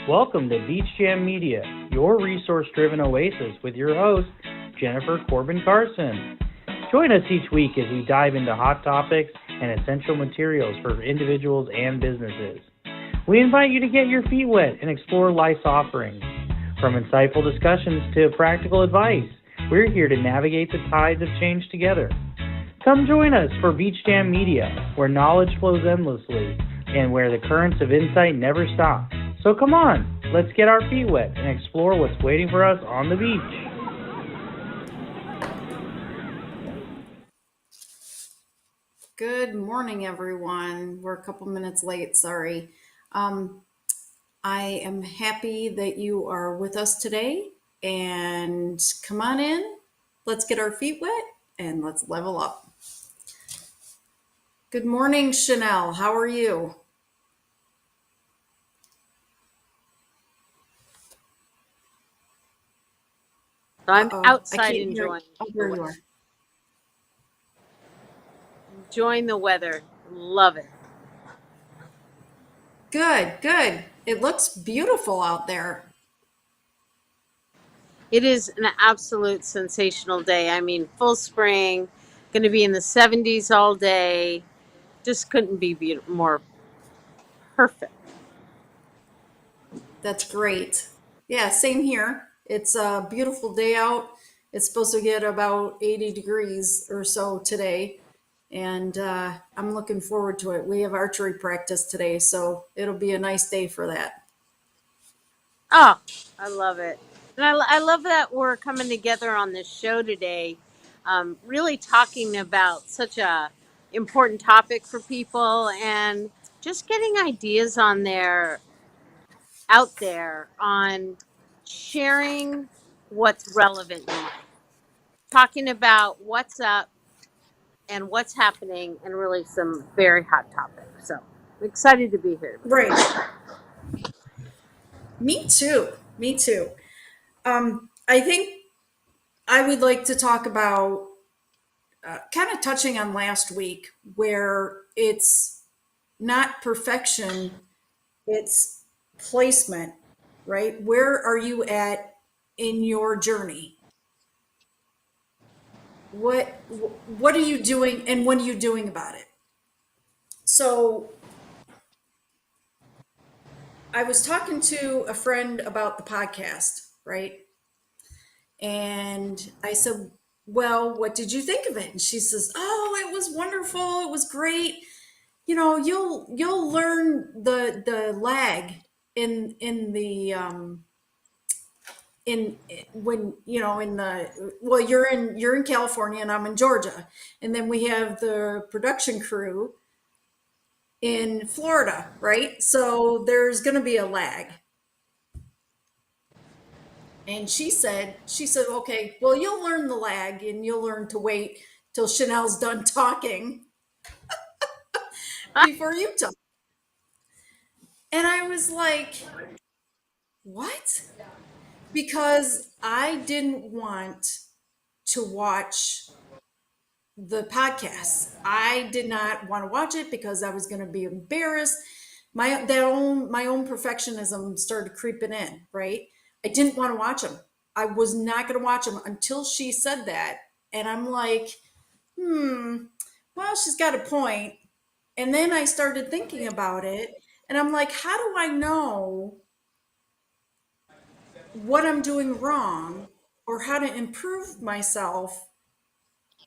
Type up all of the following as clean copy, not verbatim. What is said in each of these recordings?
Welcome to Beach Jam Media, your resource-driven oasis with your host, Jennifer Corbin Carson. Join us each week as we dive into hot topics and essential materials for individuals and businesses. We invite you to get your feet wet and explore life's offerings. From insightful discussions to practical advice, we're here to navigate the tides of change together. Come join us for Beach Jam Media, where knowledge flows endlessly and where the currents of insight never stop. So come on, let's get our feet wet and explore what's waiting for us on the beach. Good morning, everyone. We're a couple minutes late, sorry. I am happy that you are with us today, and come on in. Let's get our feet wet and let's level up. Good morning, Chanel. How are you? I'm Uh-oh, I outside can't hear. enjoying Oh, there you are. the weather. Love it. Good, good. It looks beautiful out there. It is an absolute sensational day. I mean, full spring, going to be in the 70s all day. Just couldn't be more perfect. That's great. Yeah, same here. It's a beautiful day out. It's supposed to get about 80 degrees or so today. And I'm looking forward to it. We have archery practice today, so it'll be a nice day for that. Oh, I love it. And I love that we're coming together on this show today, really talking about such a important topic for people and just getting ideas out there on sharing what's relevant in life, talking about what's up and what's happening, and really some very hot topics. So I'm excited to be here. Right. Me too. Me too. I think I would like to talk about kind of touching on last week, where it's not perfection, it's placement, right? Where are you at in your journey? What what are you doing and what are you doing about it? So I was talking to a friend about the podcast, right? And I said, "Well, what did you think of it?" And she says, "Oh, it was wonderful. It was great. You know, you'll learn the lag in the in when you know in the well you're in California and I'm in Georgia, and then we have the production crew in Florida, right? So there's going to be a lag." And she said, "Okay, well, you'll learn the lag and you'll learn to wait till Chanel's done talking before you talk." And I was like, "What?" Because I didn't want to watch the podcast. I did not want to watch it because I was going to be embarrassed. My own perfectionism started creeping in, right? I didn't want to watch them. I was not going to watch them until she said that, and I'm like, well, she's got a point. And then I started thinking about it, and I'm like, how do I know what I'm doing wrong or how to improve myself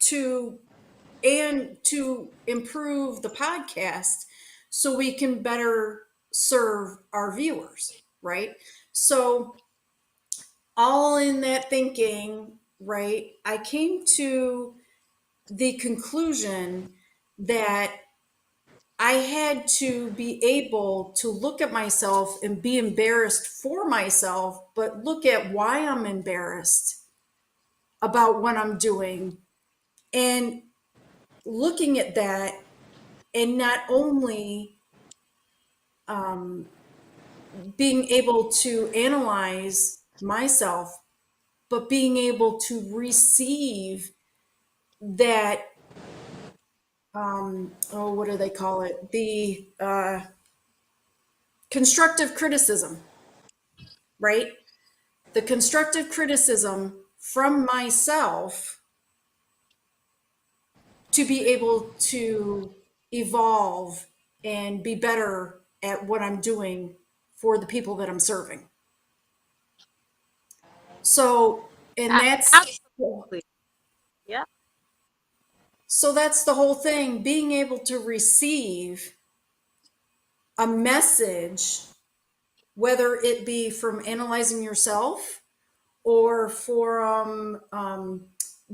to to improve the podcast so we can better serve our viewers, right? So all in that thinking, right, I came to the conclusion that I had to be able to look at myself and be embarrassed for myself, but look at why I'm embarrassed about what I'm doing, and looking at that, and not only being able to analyze myself, but being able to receive that, oh, what do they call it? The constructive criticism, right? The constructive criticism from myself to be able to evolve and be better at what I'm doing for the people that I'm serving. So, and that's Absolutely. Yeah. so that's the whole thing, being able to receive a message, whether it be from analyzing yourself or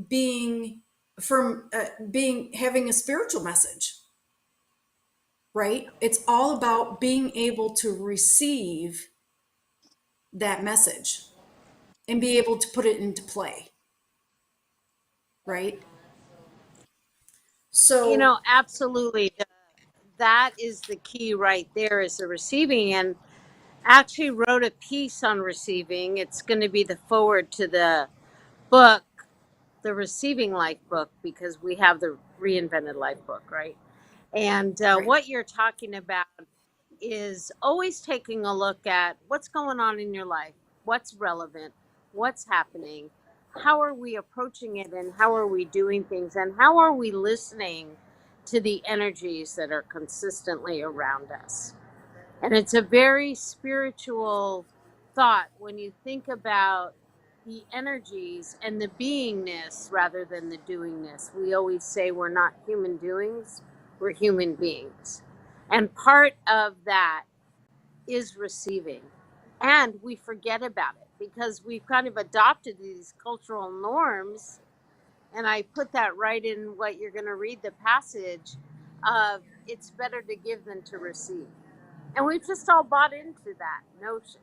being from being having a spiritual message, right? It's all about being able to receive that message and be able to put it into play, right? You So know, absolutely. That is the key right there, is the receiving. And actually wrote a piece on receiving. It's going to be the forward to the book, the Receiving Life book, because we have the Reinvented Life book, right? And right, what you're talking about is always taking a look at what's going on in your life, what's relevant, what's happening, how are we approaching it, and how are we doing things, and how are we listening to the energies that are consistently around us. And it's a very spiritual thought when you think about the energies and the beingness rather than the doingness. We always say we're not human doings, we're human beings. And part of that is receiving. And we forget about it because we've kind of adopted these cultural norms. And I put that right in what you're going to read, the passage of it's better to give than to receive. And we've just all bought into that notion.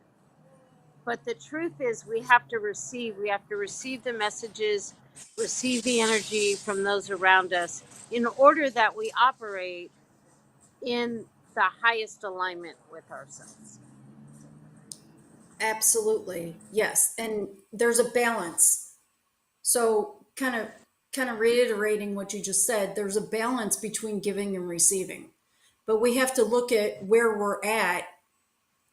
But the truth is, we have to receive. We have to receive the messages, receive the energy from those around us in order that we operate in the highest alignment with ourselves. absolutely, yes. And there's a balance. So kind of reiterating what you just said, there's a balance between giving and receiving. But we have to look at where we're at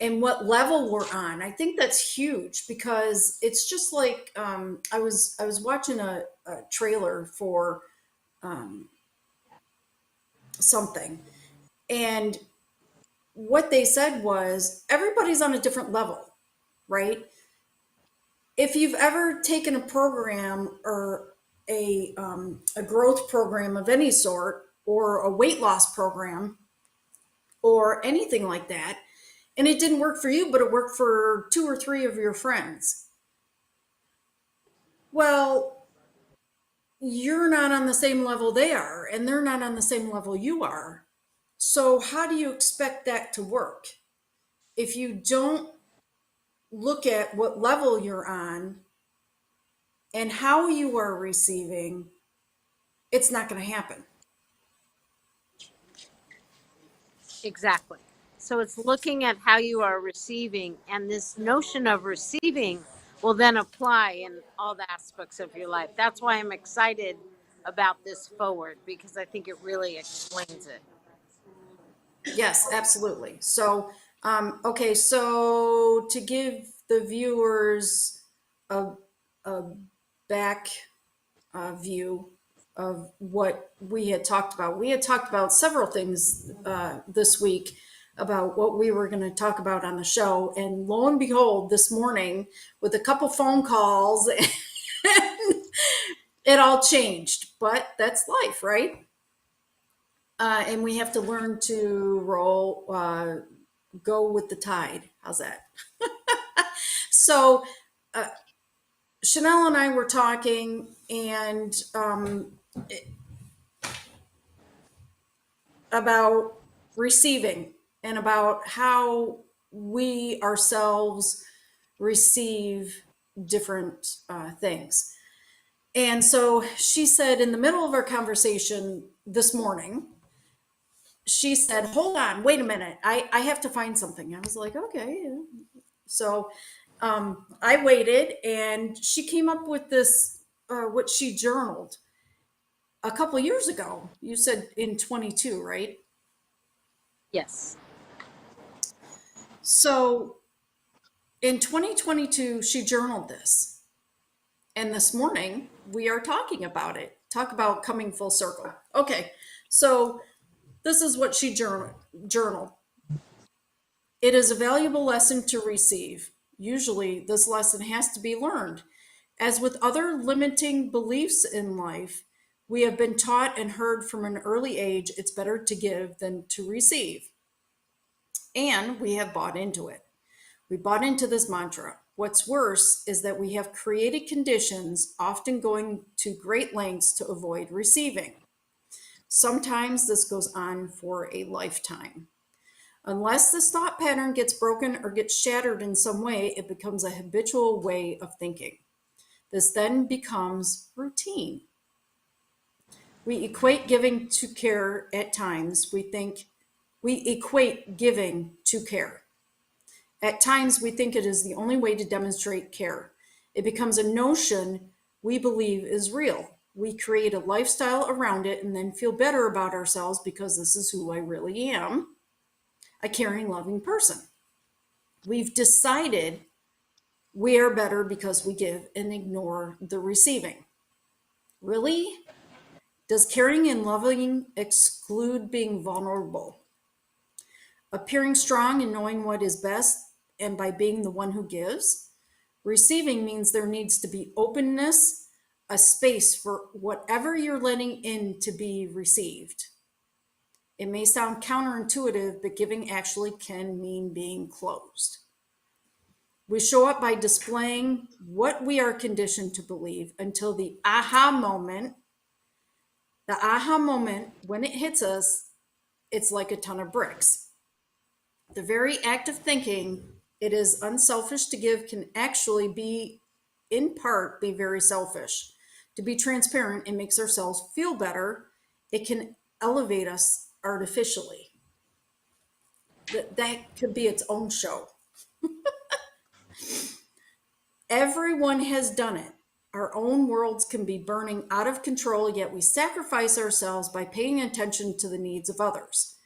and what level we're on. I think that's huge because it's just like I was watching a trailer for something, and what they said was everybody's on a different level, right? If you've ever taken a program or a growth program of any sort or a weight loss program or anything like that, and it didn't work for you, but it worked for two or three of your friends, well, you're not on the same level they are, and they're not on the same level you are. So, how do you expect that to work? If you don't look at what level you're on and how you are receiving, it's not going to happen. Exactly. So it's looking at how you are receiving, and this notion of receiving will then apply in all the aspects of your life. That's why I'm excited about this forward, because I think it really explains it. Yes, absolutely. So, okay, so to give the viewers a, a back view of what we had talked about several things this week about what we were going to talk about on the show. And lo and behold, this morning, with a couple phone calls, it all changed. But that's life, right? And we have to learn to go with the tide. How's that? So, Chanel and I were talking, and about receiving and about how we ourselves receive different things. And so she said, in the middle of our conversation this morning, she said, "Hold on, wait a minute. I have to find something." I was like, "Okay." Yeah. So I waited, and she came up with this, what she journaled a couple years ago. You said in 22, right? Yes. So In 2022, she journaled this. And this morning, we are talking about it. Talk about coming full circle. Okay, so this is what she journaled. It is a valuable lesson to receive. Usually, this lesson has to be learned. As with other limiting beliefs in life, we have been taught and heard from an early age it's better to give than to receive. And we have bought into it. We bought into this mantra. What's worse is that we have created conditions, often going to great lengths to avoid receiving. Sometimes this goes on for a lifetime. Unless this thought pattern gets broken or gets shattered in some way, it becomes a habitual way of thinking. This then becomes routine. We equate giving to care at times. We equate giving to care. At times, we think it is the only way to demonstrate care. It becomes a notion we believe is real. We create a lifestyle around it and then feel better about ourselves because this is who I really am, a caring, loving person. We've decided we are better because we give and ignore the receiving. Really? Does caring and loving exclude being vulnerable? Appearing strong and knowing what is best, and by being the one who gives? Receiving means there needs to be openness, a space for whatever you're letting in to be received. It may sound counterintuitive, but giving actually can mean being closed. We show up by displaying what we are conditioned to believe until the aha moment. The aha moment, when it hits us, it's like a ton of bricks. The very act of thinking it is unselfish to give can actually be, in part, be very selfish. To be transparent, it makes ourselves feel better. It can elevate us artificially. That could be its own show. Everyone has done it. Our own worlds can be burning out of control, yet we sacrifice ourselves by paying attention to the needs of others.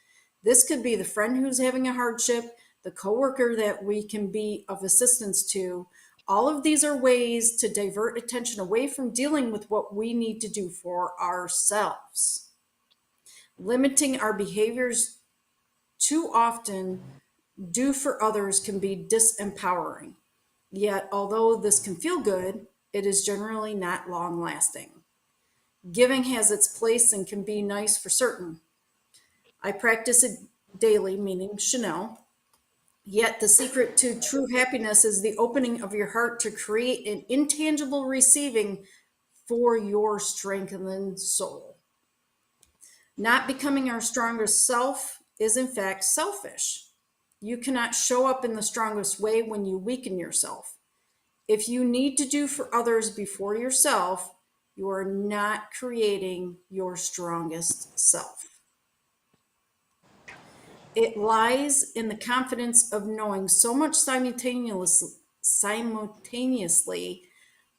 This could be the friend who's having a hardship, the coworker that we can be of assistance to. All of these are ways to divert attention away from dealing with what we need to do for ourselves. Limiting our behaviors too often do for others can be disempowering. Yet, although this can feel good, it is generally not long lasting. Giving has its place and can be nice for certain. I practice it daily, meaning Chanel. Yet the secret to true happiness is the opening of your heart to create an intangible receiving for your strengthened soul. Not becoming our strongest self is in fact selfish. You cannot show up in the strongest way when you weaken yourself. If you need to do for others before yourself, you are not creating your strongest self. It lies in the confidence of knowing so much simultaneously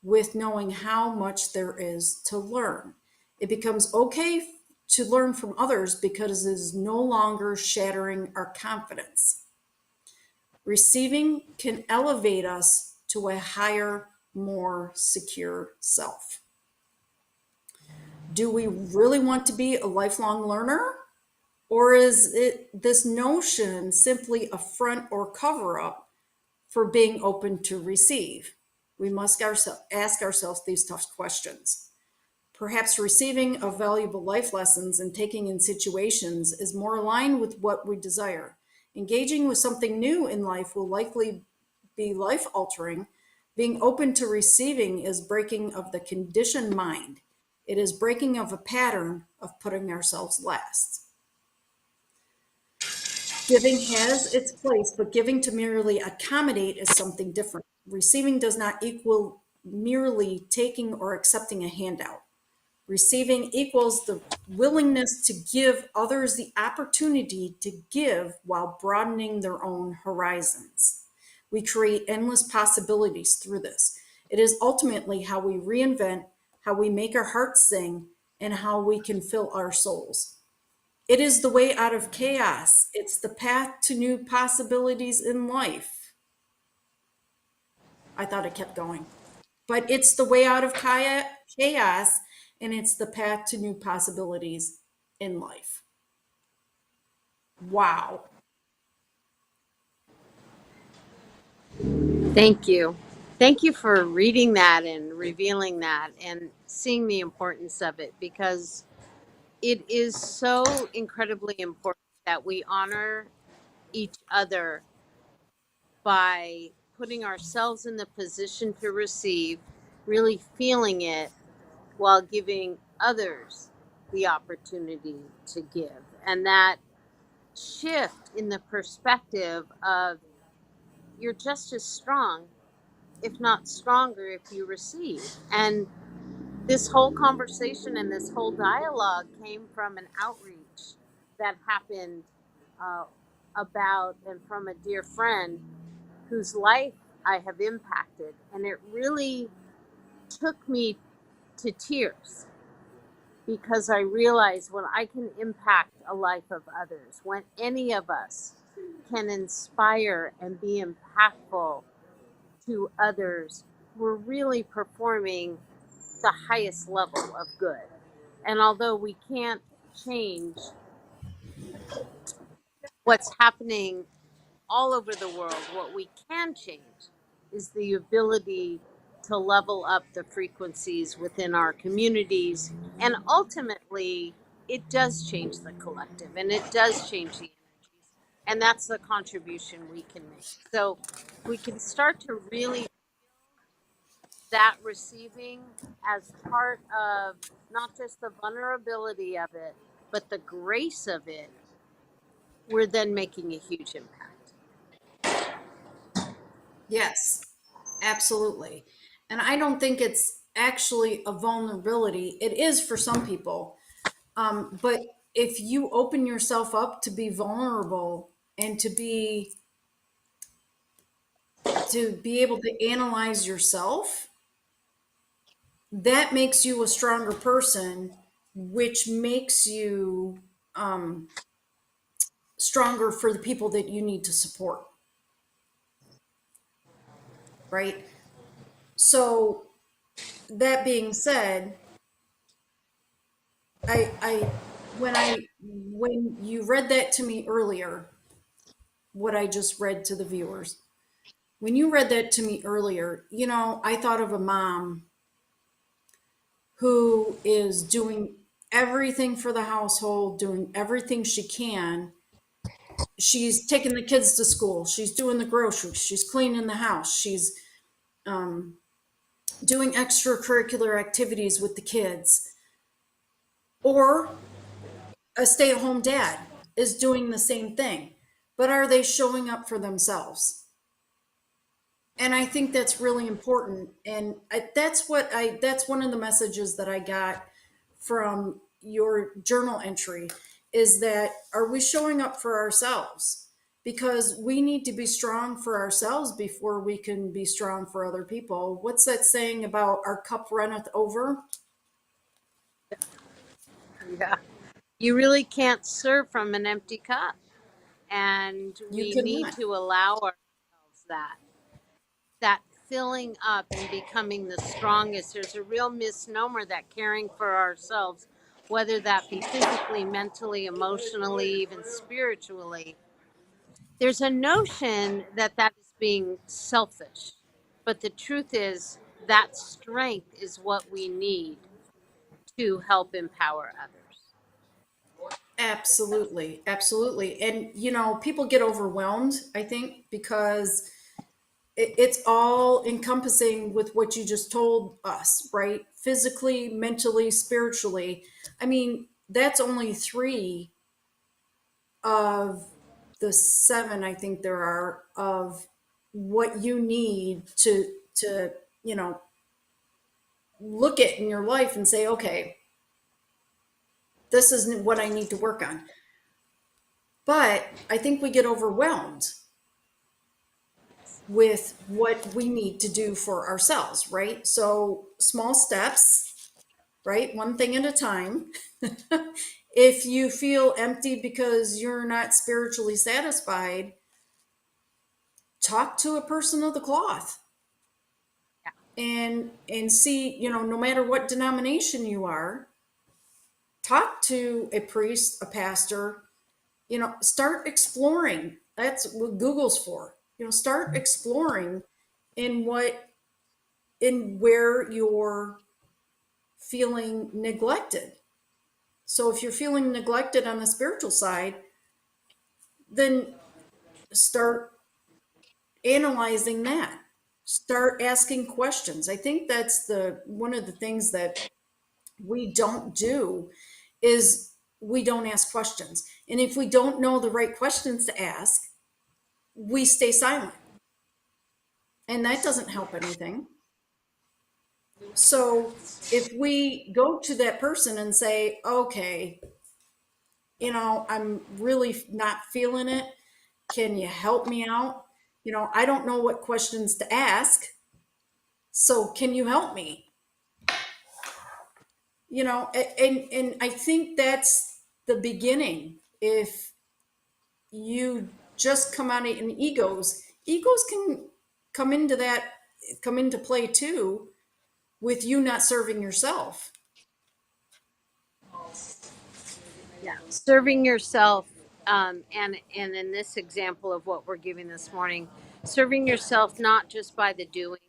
with knowing how much there is to learn. It becomes okay to learn from others because it is no longer shattering our confidence. Receiving can elevate us to a higher, more secure self. Do we really want to be a lifelong learner? Or is it this notion simply a front or cover up for being open to receive? We must ask ourselves these tough questions. Perhaps receiving of valuable life lessons and taking in situations is more aligned with what we desire. Engaging with something new in life will likely be life altering. Being open to receiving is breaking of the conditioned mind. It is breaking of a pattern of putting ourselves last. Giving has its place, but giving to merely accommodate is something different. Receiving does not equal merely taking or accepting a handout. Receiving equals the willingness to give others the opportunity to give while broadening their own horizons. We create endless possibilities through this. It is ultimately how we reinvent, how we make our hearts sing, and how we can fill our souls. It is the way out of chaos. It's the path to new possibilities in life. I thought it kept going. But it's the way out of chaos, and it's the path to new possibilities in life. Wow. Thank you. Thank you for reading that and revealing that and seeing the importance of it, because it is so incredibly important that we honor each other by putting ourselves in the position to receive, really feeling it while giving others the opportunity to give. And that shift in the perspective of you're just as strong, if not stronger, if you receive. And this whole conversation and this whole dialogue came from an outreach that happened uh, about and from a dear friend whose life I have impacted. And it really took me to tears, because I realized when I can impact a life of others, when any of us can inspire and be impactful to others, we're really performing the highest level of good. And although we can't change what's happening all over the world, what we can change is the ability to level up the frequencies within our communities. And ultimately, it does change the collective and it does change the energies. And that's the contribution we can make. So we can start to really that receiving as part of not just the vulnerability of it, but the grace of it, we're then making a huge impact. Yes, absolutely. And I don't think it's actually a vulnerability. It is for some people. But if you open yourself up to be vulnerable and to be able to analyze yourself, that makes you a stronger person, which makes you stronger for the people that you need to support, right? So that being said, I when you read that to me earlier, what I just read to the viewers, when you read that to me earlier, I thought of a mom who is doing everything for the household, doing everything she can. She's taking the kids to school. She's doing the groceries. She's cleaning the house. She's doing extracurricular activities with the kids. Or a stay at home dad is doing the same thing. But are they showing up for themselves? And I think that's really important. And that's one of the messages that I got from your journal entry, is that are we showing up for ourselves? Because we need to be strong for ourselves before we can be strong for other people. What's that saying about our cup runneth over? Yeah. You really can't serve from an empty cup. And You we need cannot. to allow ourselves that filling up and becoming the strongest. There's a real misnomer that caring for ourselves, whether that be physically, mentally, emotionally, even spiritually, there's a notion that that is being selfish. But the truth is that strength is what we need to help empower others. Absolutely. Absolutely. And, people get overwhelmed, I think, because it's all encompassing with what you just told us, right? Physically, mentally, spiritually. I mean, that's only three of the seven, I think there are, of what you need to, you know, look at in your life and say, okay, this isn't what I need to work on. But I think we get overwhelmed with what we need to do for ourselves, right? So small steps, right? One thing at a time. If you feel empty because you're not spiritually satisfied, talk to a person of the cloth. and see, no matter what denomination you are, talk to a priest, a pastor, start exploring. That's what Google's for. Start exploring in where you're feeling neglected. So if you're feeling neglected on the spiritual side, then start analyzing that. Start asking questions. I think that's one of the things that we don't do is we don't ask questions. And if we don't know the right questions to ask, we stay silent. And that doesn't help anything. So if we go to that person and say, okay, I'm really not feeling it. Can you help me out? I don't know what questions to ask. So can you help me? And I think that's the beginning. If you just come out in egos can come into play too, with you not serving yourself. Yeah, serving yourself, and in this example of what we're giving this morning, serving yourself not just by the doings,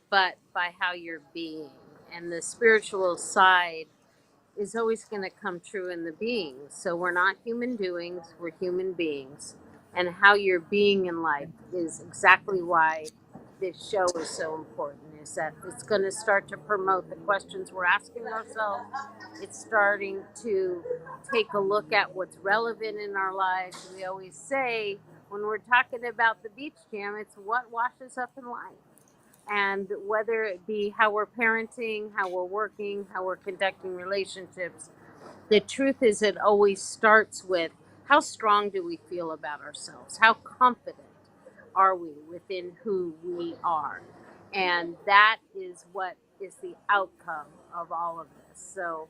but by how you're being. And the spiritual side is always going to come true in the beings. So we're not human doings, we're human beings. And how you're being in life is exactly why this show is so important, is that it's going to start to promote the questions we're asking ourselves. It's starting to take a look at what's relevant in our lives. We always say, when we're talking about the Beach Jam, it's what washes up in life. And whether it be how we're parenting, how we're working, how we're conducting relationships, the truth is it always starts with how strong do we feel about ourselves? How confident are we within who we are? And that is what is the outcome of all of this. So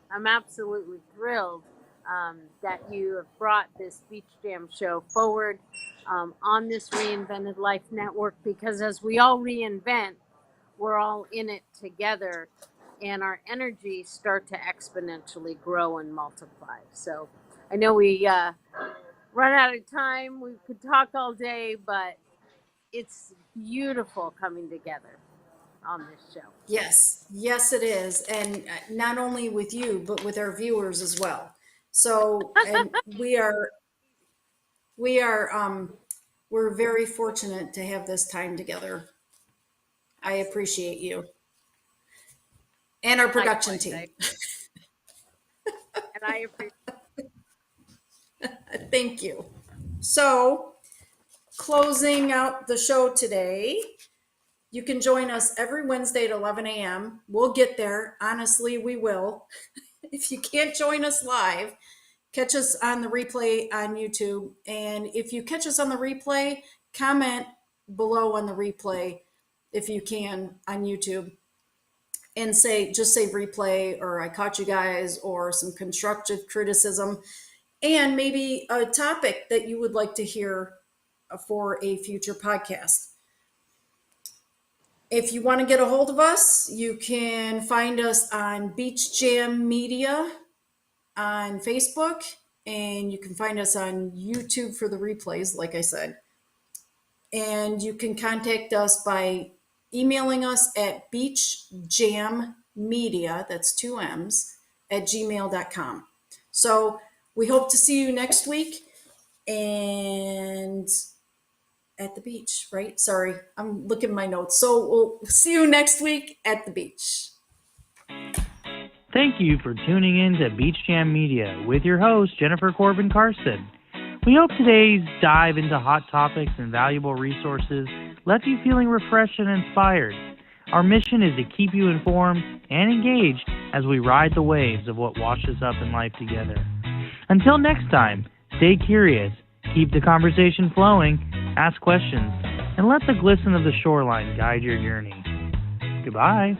I'm absolutely thrilled that you have brought this Beach Jam show forward on this Reinvented Life Network, because as we all reinvent, we're all in it together, and our energies start to exponentially grow and multiply. So I know we run out of time. We could talk all day, but it's beautiful coming together on this show. Yes, it is. And not only with you, but with our viewers as well. So, and we're very fortunate to have this time together. I appreciate you and our production Likewise, team. And I appreciate. Thank you. So, closing out the show today, you can join us every Wednesday at 11 a.m. We'll get there. Honestly, we will. If you can't join us live, catch us on the replay on YouTube. And if you catch us on the replay, comment below on the replay if you can on YouTube, and just say replay, or I caught you guys, or some constructive criticism, and maybe a topic that you would like to hear for a future podcast. If you want to get a hold of us, you can find us on Beach Jam Media on Facebook, and you can find us on YouTube for the replays, like I said. And you can contact us by emailing us at beachjammedia, that's 2 M's, at gmail.com. So we hope to see you next week, and at the beach, right? Sorry, I'm looking at my notes. So we'll see you next week at the beach. Thank you for tuning in to Beach Jam Media with your host, Jennifer Corbin Carson. We hope today's dive into hot topics and valuable resources left you feeling refreshed and inspired. Our mission is to keep you informed and engaged as we ride the waves of what washes up in life together. Until next time, stay curious, keep the conversation flowing, ask questions, and let the glisten of the shoreline guide your journey. Goodbye.